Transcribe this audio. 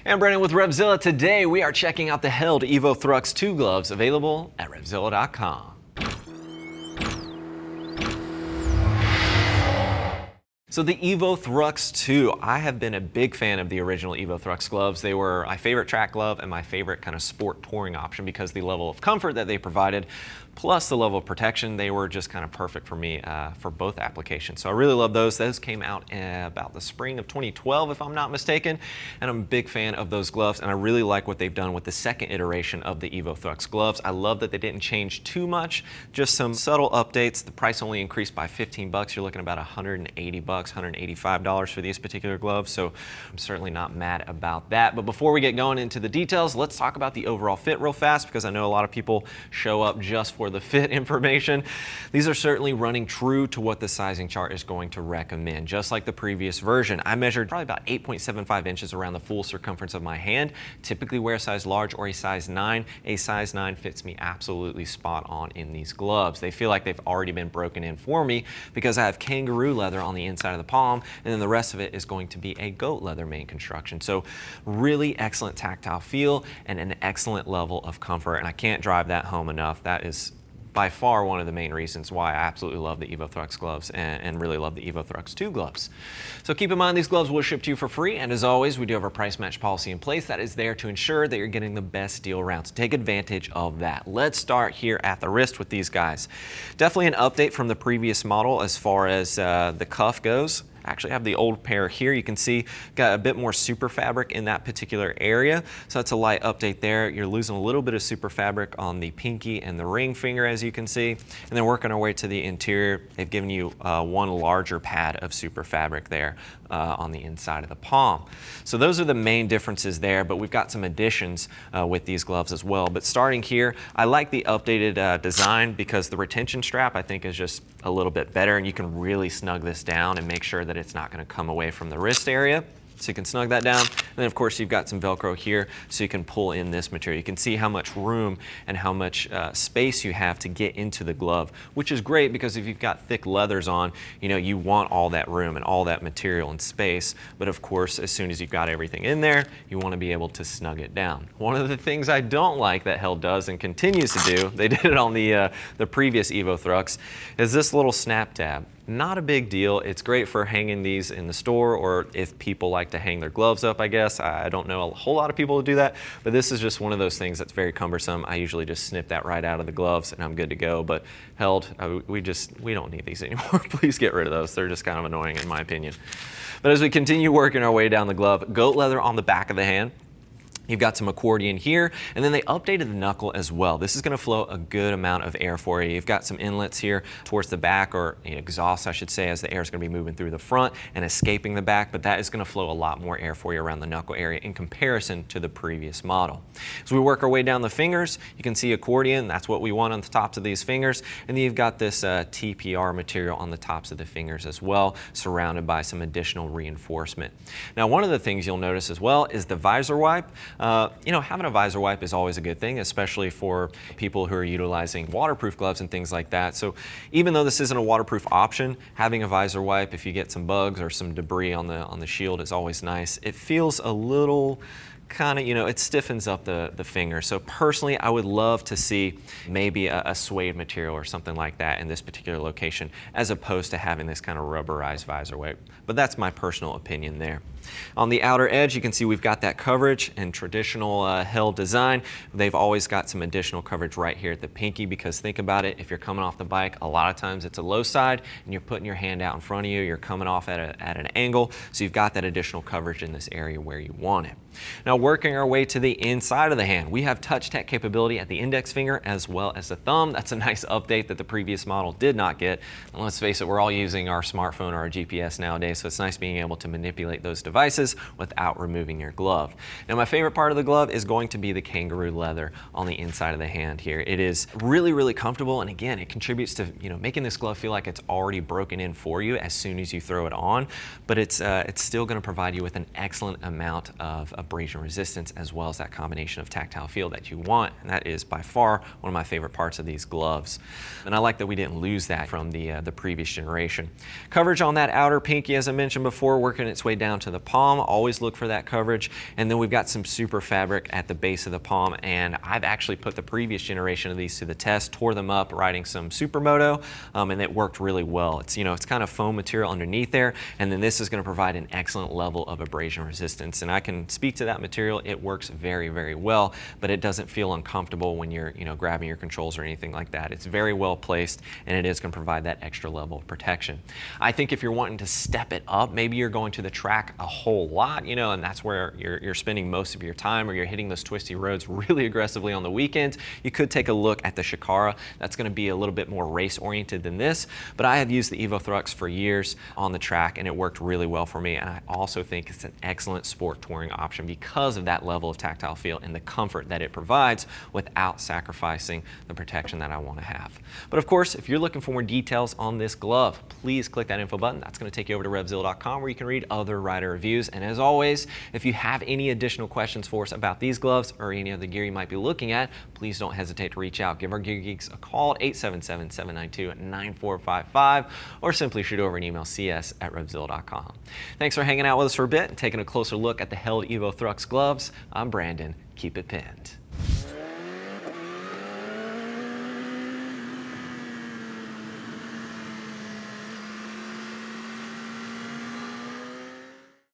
And Brandon with RevZilla. Today we are checking out the Held Evo-Thrux II Gloves, available at RevZilla.com. So the Evo-Thrux II, I have been a big fan of the original Evo-Thrux gloves. They were my favorite track glove and my favorite kind of sport touring option because the level of comfort that they provided, plus the level of protection, they were just kind of perfect for me for both applications. So I really love those. Those came out about the spring of 2012, if I'm not mistaken, and I'm a big fan of those gloves, and I really like what they've done with the second iteration of the Evo-Thrux gloves. I love that they didn't change too much, just some subtle updates. The price only increased by 15 bucks. You're looking at about 180 bucks. $185 for these particular gloves, so I'm certainly not mad about that. But before we get going into the details, let's talk about the overall fit real fast, because I know a lot of people show up just for the fit information. These are certainly running true to what the sizing chart is going to recommend. Just like the previous version, I measured probably about 8.75 inches around the full circumference of my hand. Typically wear a size large or a size 9. A size 9 fits me absolutely spot on in these gloves. They feel like they've already been broken in for me because I have kangaroo leather on the inside of the palm, and then the rest of it is going to be a goat leather main construction. So really excellent tactile feel and an excellent level of comfort, and I can't drive that home enough. That is by far one of the main reasons why I absolutely love the Evo-Thrux gloves and really love the Evo-Thrux II gloves. So keep in mind, these gloves will ship to you for free, and as always, we do have our price match policy in place that is there to ensure that you're getting the best deal around. So take advantage of that. Let's start here at the wrist with these guys. Definitely an update from the previous model as far as the cuff goes. I actually have the old pair here. You can see got a bit more SuperFabric in that particular area, so that's a light update there. You're losing a little bit of SuperFabric on the pinky and the ring finger, as you can see, and then working our way to the interior, they've given you one larger pad of SuperFabric there on the inside of the palm. So those are the main differences there, but we've got some additions with these gloves as well. But starting here, I like the updated design because the retention strap I think is just a little bit better, and you can really snug this down and make sure that it's not going to come away from the wrist area. So you can snug that down. And then of course you've got some Velcro here so you can pull in this material. You can see how much room and how much space you have to get into the glove, which is great because if you've got thick leathers on, you know, you want all that room and all that material and space. But of course, as soon as you've got everything in there, you want to be able to snug it down. One of the things I don't like that Held does and continues to do, they did it on the previous Evo-Thrux, is this little snap tab. Not a big deal. It's great for hanging these in the store, or if people like to hang their gloves up, I guess. I don't know a whole lot of people who do that, but this is just one of those things that's very cumbersome. I usually just snip that right out of the gloves and I'm good to go. But Held, we don't need these anymore. Please get rid of those. They're just kind of annoying in my opinion. But as we continue working our way down the glove, goat leather on the back of the hand. You've got some accordion here, and then they updated the knuckle as well. This is going to flow a good amount of air for you. You've got some inlets here towards the back, or exhaust I should say, as the air is going to be moving through the front and escaping the back, but that is going to flow a lot more air for you around the knuckle area in comparison to the previous model. As we work our way down the fingers, you can see accordion. That's what we want on the tops of these fingers, and then you've got this TPR material on the tops of the fingers as well, surrounded by some additional reinforcement. Now, one of the things you'll notice as well is the visor wipe. Having a visor wipe is always a good thing, especially for people who are utilizing waterproof gloves and things like that. So even though this isn't a waterproof option, having a visor wipe if you get some bugs or some debris on the shield is always nice. It feels a little kind of, it stiffens up the finger. So personally, I would love to see maybe a suede material or something like that in this particular location, as opposed to having this kind of rubberized visor wipe. But that's my personal opinion there. On the outer edge, you can see we've got that coverage and traditional Held design. They've always got some additional coverage right here at the pinky, because think about it, if you're coming off the bike, a lot of times it's a low side and you're putting your hand out in front of you, you're coming off at an angle, so you've got that additional coverage in this area where you want it. Now, working our way to the inside of the hand, we have touch tech capability at the index finger as well as the thumb. That's a nice update that the previous model did not get. And let's face it, we're all using our smartphone or our GPS nowadays, so it's nice being able to manipulate those devices without removing your glove. Now, my favorite part of the glove is going to be the kangaroo leather on the inside of the hand here. It is really, really comfortable, and again, it contributes to making this glove feel like it's already broken in for you as soon as you throw it on, but it's still going to provide you with an excellent amount of abrasion resistance, as well as that combination of tactile feel that you want, and that is by far one of my favorite parts of these gloves. And I like that we didn't lose that from the previous generation. Coverage on that outer pinky, as I mentioned before, working its way down to the palm. Always look for that coverage. And then we've got some SuperFabric at the base of the palm, and I've actually put the previous generation of these to the test, tore them up riding some Supermoto, and it worked really well. It's, you know, it's kind of foam material underneath there, and then this is going to provide an excellent level of abrasion resistance. And I can speak to that material. It works very, very well, but it doesn't feel uncomfortable when you're, you know, grabbing your controls or anything like that. It's very well placed, and it is going to provide that extra level of protection. I think if you're wanting to step it up, maybe you're going to the track a whole lot, you know, and that's where you're spending most of your time, or you're hitting those twisty roads really aggressively on the weekends, you could take a look at the Shikara. That's going to be a little bit more race oriented than this, but I have used the Evo-Thrux for years on the track, and it worked really well for me. And I also think it's an excellent sport touring option because of that level of tactile feel and the comfort that it provides without sacrificing the protection that I want to have. But of course, if you're looking for more details on this glove, please click that info button. That's going to take you over to RevZilla.com, where you can read other rider reviews. And as always, if you have any additional questions for us about these gloves or any other gear you might be looking at, please don't hesitate to reach out. Give our Gear Geeks a call at 877-792-9455, or simply shoot over an email, cs@RevZilla.com. Thanks for hanging out with us for a bit and taking a closer look at the Held Evo-Thrux gloves. I'm Brandon. Keep it pinned.